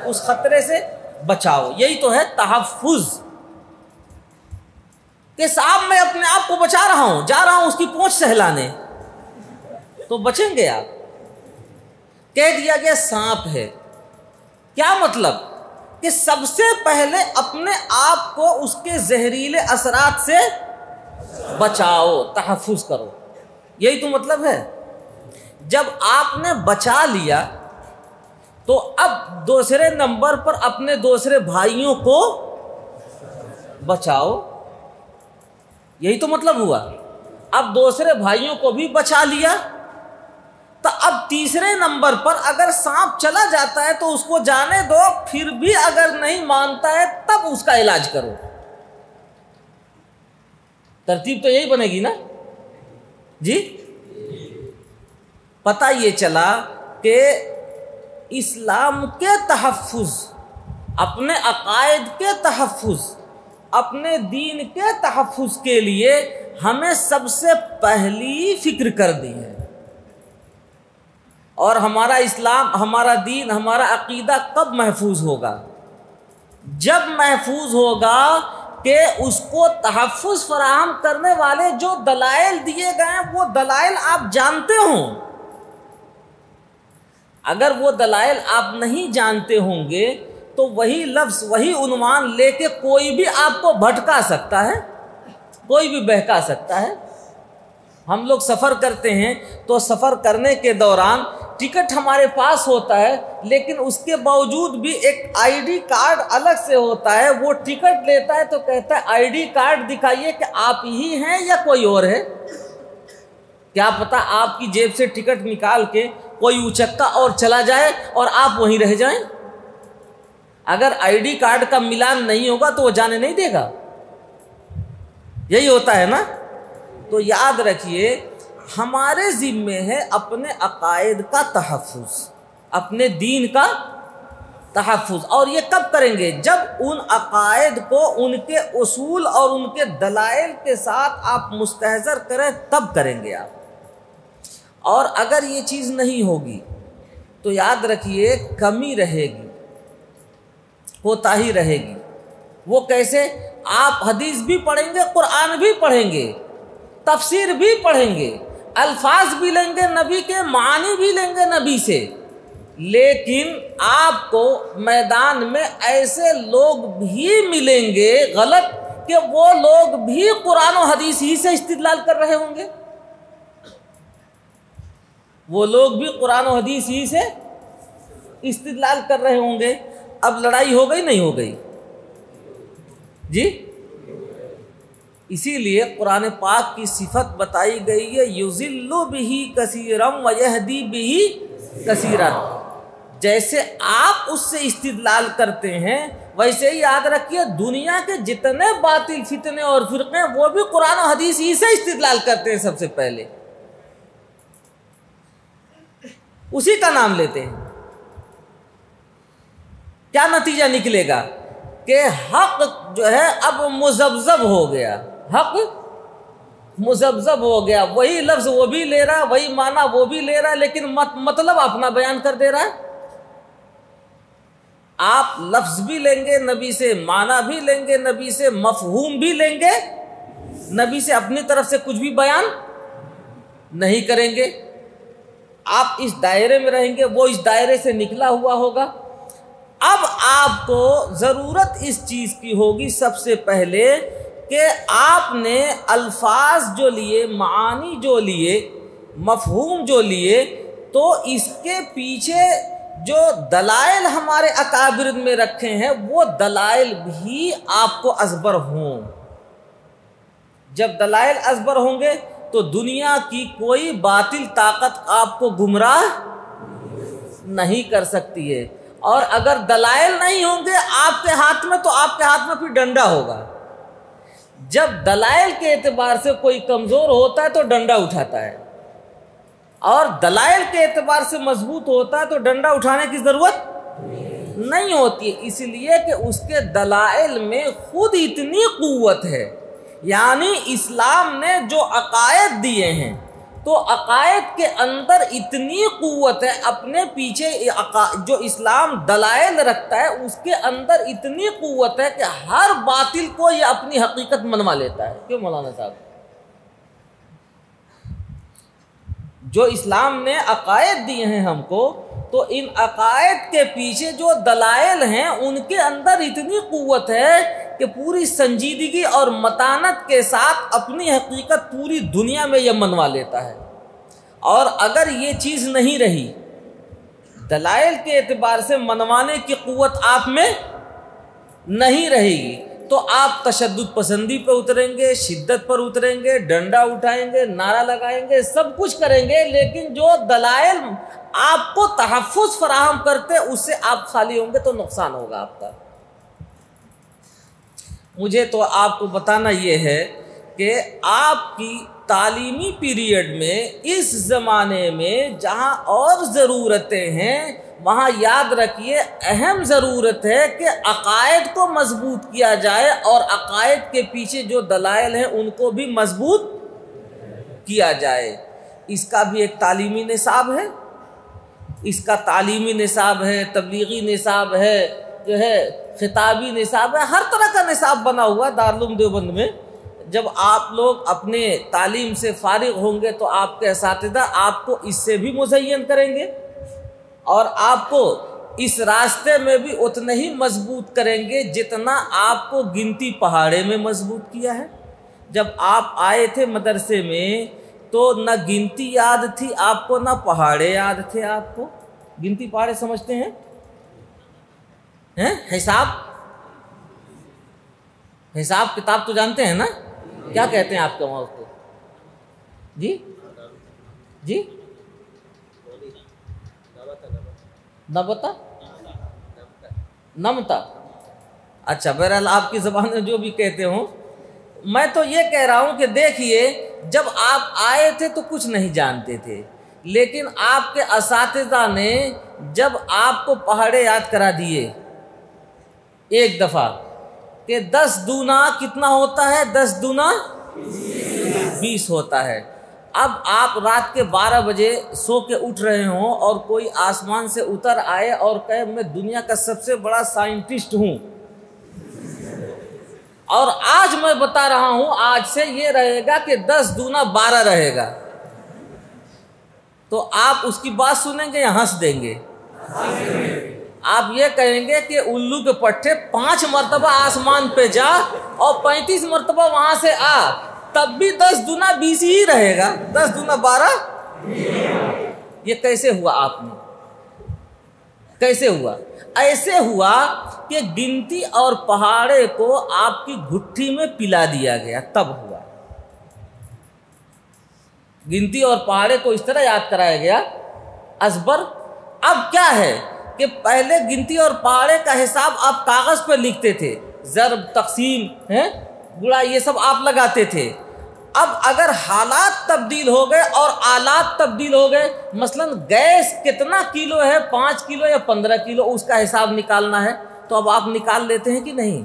اس خطرے سے بچاؤ، یہی تو ہے تحفظ، کہ صاحب میں اپنے آپ کو بچا رہا ہوں، جا رہا ہوں اس کی پونچھ سہلانے، تو بچیں گے آپ۔ کہہ دیا گیا سانپ ہے، کیا مطلب؟ کہ سب سے پہلے اپنے آپ کو اس کے زہریلے اثرات سے بچاؤ، تحفظ کرو، یہی تو مطلب ہے۔ جب آپ نے بچا لیا تو اب دوسرے نمبر پر اپنے دوسرے بھائیوں کو بچاؤ، یہی تو مطلب ہوا۔ اب دوسرے بھائیوں کو بھی بچا لیا تو اب تیسرے نمبر پر اگر سانپ چلا جاتا ہے تو اس کو جانے دو، پھر بھی اگر نہیں مانتا ہے تب اس کا علاج کرو۔ ترتیب تو یہی بنے گی نا جی؟ پتہ یہ چلا کہ اسلام کے تحفظ، اپنے عقائد کے تحفظ، اپنے دین کے تحفظ کے لیے ہمیں سب سے پہلی فکر کر دی ہے۔ اور ہمارا اسلام، ہمارا دین، ہمارا عقیدہ کب محفوظ ہوگا؟ جب محفوظ ہوگا کہ اس کو تحفظ فراہم کرنے والے جو دلائل دیے گئے ہیں وہ دلائل آپ جانتے ہوں۔ اگر وہ دلائل آپ نہیں جانتے ہوں گے تو وہی لفظ وہی عنوان لے کے کوئی بھی آپ کو بھٹکا سکتا ہے، کوئی بھی بہکا سکتا ہے۔ ہم لوگ سفر کرتے ہیں تو سفر کرنے کے دوران ٹکٹ ہمارے پاس ہوتا ہے، لیکن اس کے باوجود بھی ایک آئی ڈی کارڈ الگ سے ہوتا ہے۔ وہ ٹکٹ لیتا ہے تو کہتا ہے آئی ڈی کارڈ دکھائیے کہ آپ ہی ہیں یا کوئی اور ہے۔ کیا پتہ آپ کی جیب سے ٹکٹ نکال کے کوئی اچکا اور چلا جائے اور آپ وہیں رہ جائیں۔ اگر آئی ڈی کارڈ کا ملان نہیں ہوگا تو وہ جانے نہیں دے گا، یہی ہوتا ہے نا۔ تو یاد رکھیے ہمارے ذمے ہے اپنے عقائد کا تحفظ، اپنے دین کا تحفظ۔ اور یہ کب کریں گے؟ جب ان عقائد کو ان کے اصول اور ان کے دلائل کے ساتھ آپ مستحضر کریں، تب کریں گے آپ۔ اور اگر یہ چیز نہیں ہوگی تو یاد رکھیے کمی رہے گی، کوتاہی رہے گی۔ وہ کیسے؟ آپ حدیث بھی پڑھیں گے، قرآن بھی پڑھیں گے، تفسیر بھی پڑھیں گے، الفاظ بھی لیں گے نبی کے، معانی بھی لیں گے نبی سے، لیکن آپ کو میدان میں ایسے لوگ بھی ملیں گے غلط کہ وہ لوگ بھی قرآن و حدیث ہی سے استدلال کر رہے ہوں گے، وہ لوگ بھی قرآن و حدیث ہی سے استدلال کر رہے ہوں گے۔ اب لڑائی ہو گئی نہیں ہو گئی جی؟ اسی لیے قرآن پاک کی صفت بتائی گئی ہے، یضل بہ کثیرا ویہدی بہ کثیرا۔ جیسے آپ اس سے استدلال کرتے ہیں ویسے ہی یاد رکھیے دنیا کے جتنے باطل فتنے اور فرقے ہیں وہ بھی قرآن و حدیث ہی سے استدلال کرتے ہیں، سب سے پہلے اسی کا نام لیتے ہیں۔ کیا نتیجہ نکلے گا کہ حق جو ہے اب مذبذب ہو گیا، حق مذبذب ہو گیا، وہی لفظ وہ بھی لے رہا، وہی معنی وہ بھی لے رہا، لیکن مطلب اپنا بیان کر دے رہا ہے۔ آپ لفظ بھی لیں گے نبی سے، معنی بھی لیں گے نبی سے، مفہوم بھی لیں گے نبی سے، اپنی طرف سے کچھ بھی بیان نہیں کریں گے۔ آپ اس دائرے میں رہیں گے، وہ اس دائرے سے نکلا ہوا ہوگا۔ اب آپ کو ضرورت اس چیز کی ہوگی سب سے پہلے کہ آپ نے الفاظ جو لیے، معانی جو لیے، مفہوم جو لیے، تو اس کے پیچھے جو دلائل ہمارے اکابر میں رکھے ہیں وہ دلائل بھی آپ کو ازبر ہوں۔ جب دلائل ازبر ہوں گے تو دنیا کی کوئی باطل طاقت آپ کو گمراہ نہیں کر سکتی ہے۔ اور اگر دلائل نہیں ہوں گے آپ کے ہاتھ میں تو آپ کے ہاتھ میں پھر ڈنڈا ہوگا۔ جب دلائل کے اعتبار سے کوئی کمزور ہوتا ہے تو ڈنڈا اٹھاتا ہے، اور دلائل کے اعتبار سے مضبوط ہوتا ہے تو ڈنڈا اٹھانے کی ضرورت نہیں ہوتی ہے، اس لیے کہ اس کے دلائل میں خود اتنی قوت ہے۔ یعنی اسلام نے جو عقائد دیے ہیں تو عقائد کے اندر اتنی قوت ہے، اپنے پیچھے جو اسلام دلائل رکھتا ہے اس کے اندر اتنی قوت ہے کہ ہر باطل کو یہ اپنی حقیقت منوا لیتا ہے۔ کیوں مولانا صاحب؟ جو اسلام نے عقائد دیے ہیں ہم کو، تو ان عقائد کے پیچھے جو دلائل ہیں ان کے اندر اتنی قوت ہے کہ پوری سنجیدگی اور متانت کے ساتھ اپنی حقیقت پوری دنیا میں یہ منوا لیتا ہے۔ اور اگر یہ چیز نہیں رہی، دلائل کے اعتبار سے منوانے کی قوت آپ میں نہیں رہے گی، تو آپ تشدد پسندی پہ اتریں گے، شدت پر اتریں گے، ڈنڈا اٹھائیں گے، نعرہ لگائیں گے، سب کچھ کریں گے، لیکن جو دلائل آپ کو تحفظ فراہم کرتے اس سے آپ خالی ہوں گے تو نقصان ہوگا آپ کا۔ مجھے تو آپ کو بتانا یہ ہے کہ آپ کی تعلیمی پیریڈ میں اس زمانے میں جہاں اور ضرورتیں ہیں وہاں یاد رکھیے اہم ضرورت ہے کہ عقائد کو مضبوط کیا جائے، اور عقائد کے پیچھے جو دلائل ہیں ان کو بھی مضبوط کیا جائے۔ اس کا بھی ایک تعلیمی نصاب ہے، اس کا تعلیمی نصاب ہے، تبلیغی نصاب ہے، جو ہے خطابی نصاب ہے، ہر طرح کا نصاب بنا ہوا دارالعلوم دیوبند میں۔ جب آپ لوگ اپنے تعلیم سے فارغ ہوں گے تو آپ کے اساتذہ آپ کو اس سے بھی مزین کریں گے۔ اور آپ کو اس راستے میں بھی اتنا ہی مضبوط کریں گے جتنا آپ کو گنتی پہاڑے میں مضبوط کیا ہے۔ جب آپ آئے تھے مدرسے میں تو نہ گنتی یاد تھی آپ کو، نہ پہاڑے یاد تھے آپ کو۔ گنتی پہاڑے سمجھتے ہیں؟ حساب کتاب تو جانتے ہیں نا؟ کیا کہتے ہیں آپ کے وہاں اس کو؟ جی جی نبتا نمتا، اچھا بہرحال آپ کی زبان میں جو بھی کہتے ہوں، میں تو یہ کہہ رہا ہوں کہ دیکھیے جب آپ آئے تھے تو کچھ نہیں جانتے تھے، لیکن آپ کے اساتذہ نے جب آپ کو پہاڑے یاد کرا دیے ایک دفعہ کہ 10 دونا کتنا ہوتا ہے، 10 دونا 20 ہوتا ہے۔ اب آپ رات کے 12 بجے سو کے اٹھ رہے ہوں اور کوئی آسمان سے اتر آئے اور کہے میں دنیا کا سب سے بڑا سائنٹسٹ ہوں اور آج میں بتا رہا ہوں آج سے یہ رہے گا کہ 10 دونا 12 رہے گا، تو آپ اس کی بات سنیں گے یا ہنس دیں گے؟ آپ یہ کہیں گے کہ الو کے پٹھے 5 مرتبہ آسمان پہ جا اور 35 مرتبہ وہاں سے آ، تب بھی 10 دونا 20 ہی رہے گا، 10 دونا 12۔ یہ کیسے ہوا آپ میں؟ کیسے ہوا؟ ایسے ہوا کہ گنتی اور پہاڑے کو آپ کی گھٹی میں پلا دیا گیا، تب ہوا۔ گنتی اور پہاڑے کو اس طرح یاد کرایا گیا ازبر۔ اب کیا ہے کہ پہلے گنتی اور پہاڑے کا حساب آپ کاغذ پر لکھتے تھے، ضرب تقسیم گڑا یہ سب آپ لگاتے تھے۔ اب اگر حالات تبدیل ہو گئے اور آلات تبدیل ہو گئے، مثلا گیس کتنا کلو ہے، 5 کلو یا 15 کلو، اس کا حساب نکالنا ہے تو اب آپ نکال لیتے ہیں کہ نہیں؟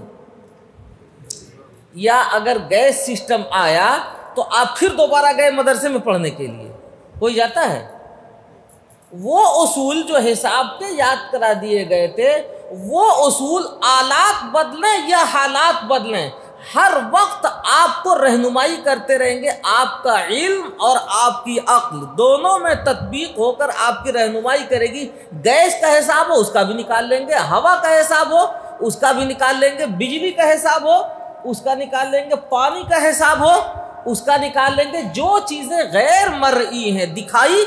یا اگر گیس سسٹم آیا تو آپ پھر دوبارہ گئے مدرسے میں پڑھنے کے لیے، کوئی جاتا ہے؟ وہ اصول جو حساب کے یاد کرا دیے گئے تھے، وہ اصول آلات بدلیں یا حالات بدلیں، ہر وقت آپ کو رہنمائی کرتے رہیں گے۔ آپ کا علم اور آپ کی عقل دونوں میں تطبیق ہو کر آپ کی رہنمائی کرے گی۔ گیس کا حساب ہو اس کا بھی نکال لیں گے، ہوا کا حساب ہو اس کا بھی نکال لیں گے، بجلی کا حساب ہو اس کا نکال لیں گے، پانی کا حساب ہو اس کا نکال لیں گے۔ جو چیزیں غیر مرئی ہیں، دکھائی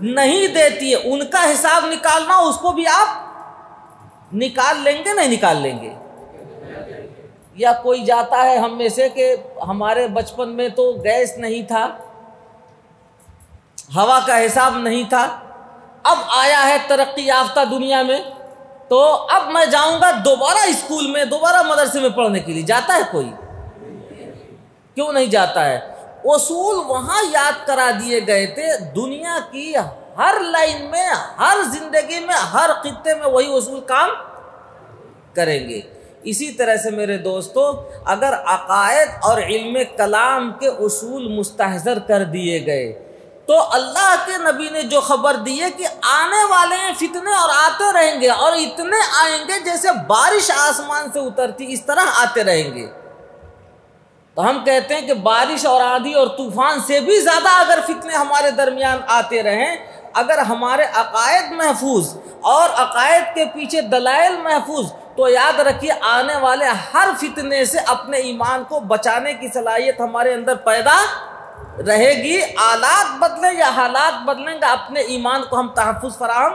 نہیں دیتی ہے، ان کا حساب نکالنا اس کو بھی آپ نکال لیں گے، نہیں نکال لیں گے؟ یا کوئی جاتا ہے ہم میں سے کہ ہمارے بچپن میں تو گیس نہیں تھا، ہوا کا حساب نہیں تھا، اب آیا ہے ترقی یافتہ دنیا میں تو اب میں جاؤں گا دوبارہ اسکول میں، دوبارہ مدرسے میں پڑھنے کے لیے، جاتا ہے کوئی؟ کیوں نہیں جاتا ہے؟ اصول وہاں یاد کرا دیے گئے تھے، دنیا کی ہر لائن میں، ہر زندگی میں، ہر خطے میں وہی اصول کام کریں گے۔ اسی طرح سے میرے دوستو، اگر عقائد اور علم کلام کے اصول مستحضر کر دیے گئے تو اللہ کے نبی نے جو خبر دی ہے کہ آنے والے ہیں فتنے اور آتے رہیں گے، اور اتنے آئیں گے جیسے بارش آسمان سے اترتی، اس طرح آتے رہیں گے۔ تو ہم کہتے ہیں کہ بارش اور آندھی اور طوفان سے بھی زیادہ اگر فتنے ہمارے درمیان آتے رہیں، اگر ہمارے عقائد محفوظ اور عقائد کے پیچھے دلائل محفوظ، تو یاد رکھیے آنے والے ہر فتنے سے اپنے ایمان کو بچانے کی صلاحیت ہمارے اندر پیدا رہے گی۔ آلات بدلیں یا حالات بدلیں گے، اپنے ایمان کو ہم تحفظ فراہم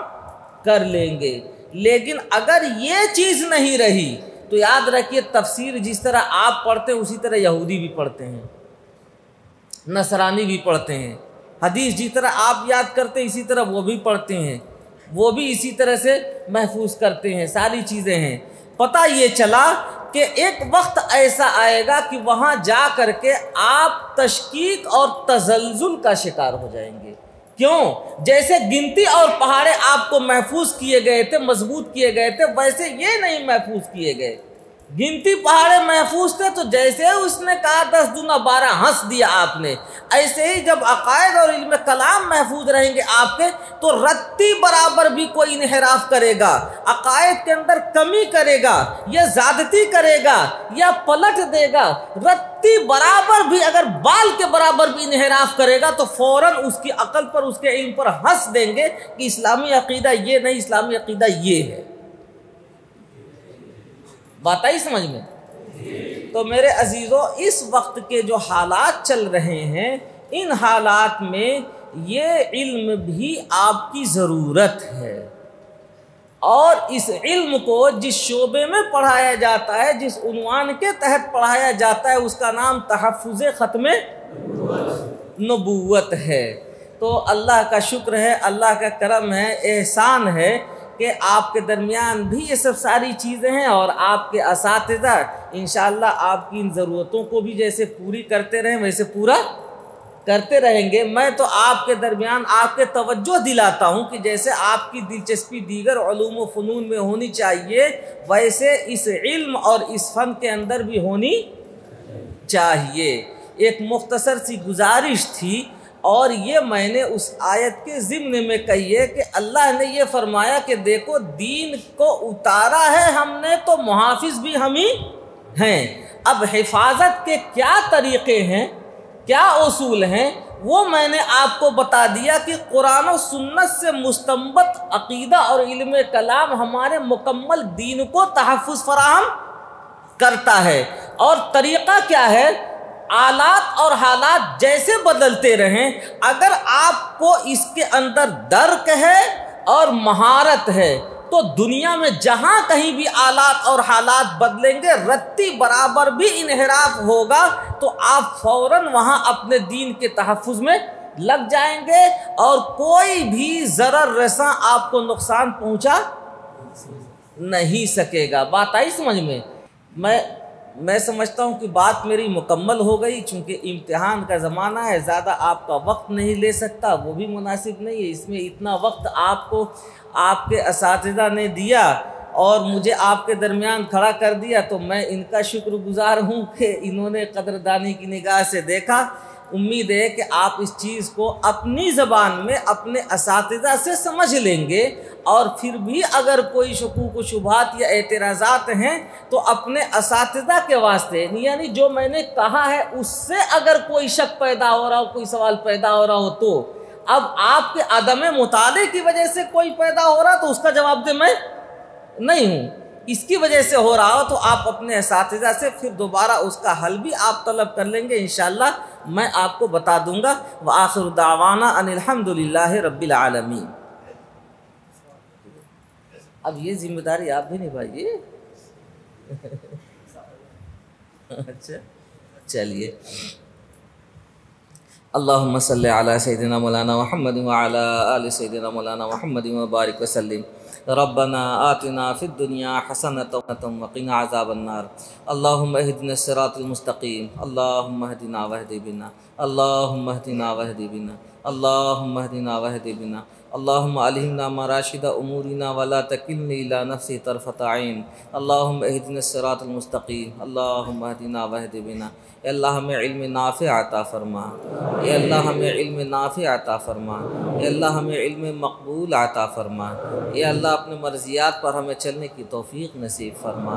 کر لیں گے۔ لیکن اگر یہ چیز نہیں رہی تو یاد رکھیے تفسیر جس طرح آپ پڑھتے ہیں اسی طرح یہودی بھی پڑھتے ہیں، نصرانی بھی پڑھتے ہیں، حدیث جس طرح آپ یاد کرتے ہیں اسی طرح وہ بھی پڑھتے ہیں، وہ بھی اسی طرح سے محفوظ کرتے ہیں، ساری چیزیں ہیں۔ پتہ یہ چلا کہ ایک وقت ایسا آئے گا کہ وہاں جا کر کے آپ تشکیک اور تزلزل کا شکار ہو جائیں گے۔ کیوں؟ جیسے گنتی اور پہاڑے آپ کو محفوظ کیے گئے تھے، مضبوط کیے گئے تھے، ویسے یہ نہیں محفوظ کیے گئے۔ گنتی پہاڑے محفوظ تھے تو جیسے اس نے کہا 10 دونا 12 ہنس دیا آپ نے۔ ایسے ہی جب عقائد اور علم کلام محفوظ رہیں گے آپ کے تو رتی برابر بھی کوئی انحراف کرے گا، عقائد کے اندر کمی کرے گا یا زیادتی کرے گا یا پلٹ دے گا، رتی برابر بھی اگر بال کے برابر بھی انحراف کرے گا تو فوراً اس کی عقل پر اس کے علم پر ہنس دیں گے کہ اسلامی عقیدہ یہ نہیں، اسلامی عقیدہ یہ ہے۔ بات آئی سمجھ میں؟ تو میرے عزیزو، اس وقت کے جو حالات چل رہے ہیں ان حالات میں یہ علم بھی آپ کی ضرورت ہے، اور اس علم کو جس شعبے میں پڑھایا جاتا ہے، جس عنوان کے تحت پڑھایا جاتا ہے، اس کا نام تحفظ ختم نبوت ہے۔ تو اللہ کا شکر ہے، اللہ کا کرم ہے، احسان ہے کہ آپ کے درمیان بھی یہ سب ساری چیزیں ہیں، اور آپ کے اساتذہ انشاءاللہ آپ کی ان ضرورتوں کو بھی جیسے پوری کرتے رہیں ویسے پورا کرتے رہیں گے۔ میں تو آپ کے درمیان آپ کے توجہ دلاتا ہوں کہ جیسے آپ کی دلچسپی دیگر علوم و فنون میں ہونی چاہیے، ویسے اس علم اور اس فن کے اندر بھی ہونی چاہیے۔ ایک مختصر سی گزارش تھی، اور یہ میں نے اس آیت کے ضمن میں کہی ہے کہ اللہ نے یہ فرمایا کہ دیکھو دین کو اتارا ہے ہم نے تو محافظ بھی ہم ہی ہیں۔ اب حفاظت کے کیا طریقے ہیں، کیا اصول ہیں، وہ میں نے آپ کو بتا دیا کہ قرآن و سنت سے مستنبط عقیدہ اور علم کلام ہمارے مکمل دین کو تحفظ فراہم کرتا ہے۔ اور طریقہ کیا ہے؟ آلات اور حالات جیسے بدلتے رہیں، اگر آپ کو اس کے اندر درک ہے اور مہارت ہے تو دنیا میں جہاں کہیں بھی آلات اور حالات بدلیں گے، رتی برابر بھی انحراف ہوگا تو آپ فوراً وہاں اپنے دین کے تحفظ میں لگ جائیں گے، اور کوئی بھی ضرر رساں آپ کو نقصان پہنچا نہیں سکے گا۔ بات آئی سمجھ میں؟ میں سمجھتا ہوں کہ بات میری مکمل ہو گئی، چونکہ امتحان کا زمانہ ہے، زیادہ آپ کا وقت نہیں لے سکتا، وہ بھی مناسب نہیں ہے۔ اس میں اتنا وقت آپ کو آپ کے اساتذہ نے دیا اور مجھے آپ کے درمیان کھڑا کر دیا، تو میں ان کا شکر گزار ہوں کہ انہوں نے قدردانی کی نگاہ سے دیکھا۔ امید ہے کہ آپ اس چیز کو اپنی زبان میں اپنے اساتذہ سے سمجھ لیں گے، اور پھر بھی اگر کوئی شکوک و شبہات یا اعتراضات ہیں تو اپنے اساتذہ کے واسطے، یعنی جو میں نے کہا ہے اس سے اگر کوئی شک پیدا ہو رہا ہو، کوئی سوال پیدا ہو رہا ہو، تو اب آپ کے عدم مطالعے کی وجہ سے کوئی پیدا ہو رہا تو اس کا جواب دے میں نہیں ہوں، اس کی وجہ سے ہو رہا ہو تو آپ اپنے اساتذہ سے پھر دوبارہ اس کا حل بھی آپ طلب کر لیں گے، انشاءاللہ میں آپ کو بتا دوں گا۔ وآخر دعوانا ان الحمد للہ رب العالمین۔ اب یہ ذمہ داری آپ بھی نبھائیے۔ اچھا چلیے، اللہم صلی علی سیدنا مولانا محمد وعلی آل سیدنا مولانا محمد وبارک وسلم۔ ربنا آتنا فی الدنیا حسنۃ وقنا عذاب النار۔ اللہم اہدنا الصراط المستقیم، اللہم اہدنا واہد بنا، اللہم اہدنا واہد بنا، اللہم اہدنا واہد بنا، اللہم علمنا مراشد امورنا ولا تکلنی الی نفسی طرفۃ عین، اللہم اہدنا الصراط المستقیم، اللہم اہدنا واہد بنا۔ اے اللہ ہمیں علم نافع عطا فرما، اے اللہ ہمیں علم نافع عطا فرما، اے اللہ ہمیں علم مقبول عطا فرما، اے اللہ اپنے مرضیات پر ہمیں چلنے کی توفیق نصیب فرما،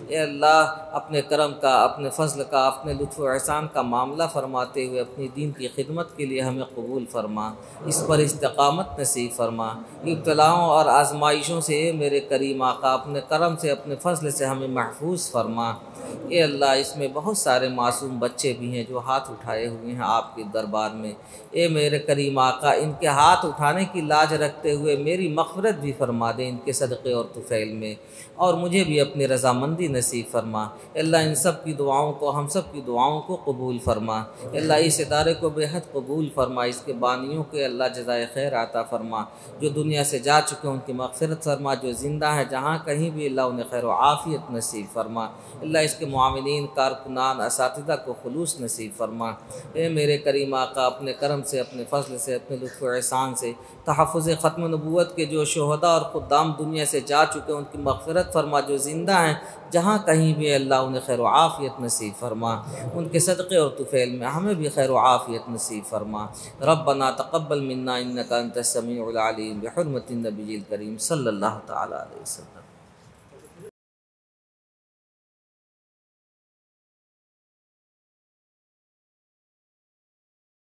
اے اللہ اپنے کرم کا، اپنے فضل کا، اپنے لطف و احسان کا معاملہ فرماتے ہوئے اپنی دین کی خدمت کے لیے ہمیں قبول فرما، اس پر استقامت نصیب فرما۔ ابتلاؤں اور آزمائشوں سے اے میرے کریم آقا اپنے کرم سے، اپنے فضل سے ہمیں محفوظ فرما۔ اے اللہ اس میں بہت سارے معصوم بچے بھی ہیں جو ہاتھ اٹھائے ہوئے ہیں آپ کے دربار میں، اے میرے کریم آقا ان کے ہاتھ اٹھانے کی لاج رکھتے ہوئے میری مغفرت بھی فرما دیں ان کے صدقے اور طفیل میں، اور مجھے بھی اپنی رضامندی نصیب فرما۔ اے اللہ ان سب کی دعاؤں کو، ہم سب کی دعاؤں کو قبول فرما۔ اے اللہ اس ادارے کو بے حد قبول فرما، اس کے بانیوں کے اللہ جزائے خیر عطا فرما، جو دنیا سے جا چکے ان کی مغفرت فرما، جو زندہ ہیں جہاں کہیں بھی اللہ انہیں خیر و عافیت نصیب فرما۔ اللہ اس کے معاونین، کارکنان، اساتذہ کو خلوص نصیب فرما۔ اے میرے کریم آقا، اپنے کرم سے، اپنے فضل سے، اپنے لطف و احسان سے تحفظ ختم نبوت کے جو شہداء اور خدام دنیا سے جا چکے ان کی مغفرت فرما، جو زندہ ہیں جہاں کہیں بھی اللہ انہیں خیر و عافیت نصیب فرما، ان کے صدقے اور طفیل میں ہمیں بھی خیر و عافیت نصیب فرما۔ ربنا تقبل منا انک انت السمیع العلیم بحرمت النبی الکریم صلی اللہ تعالی علیہ وسلم۔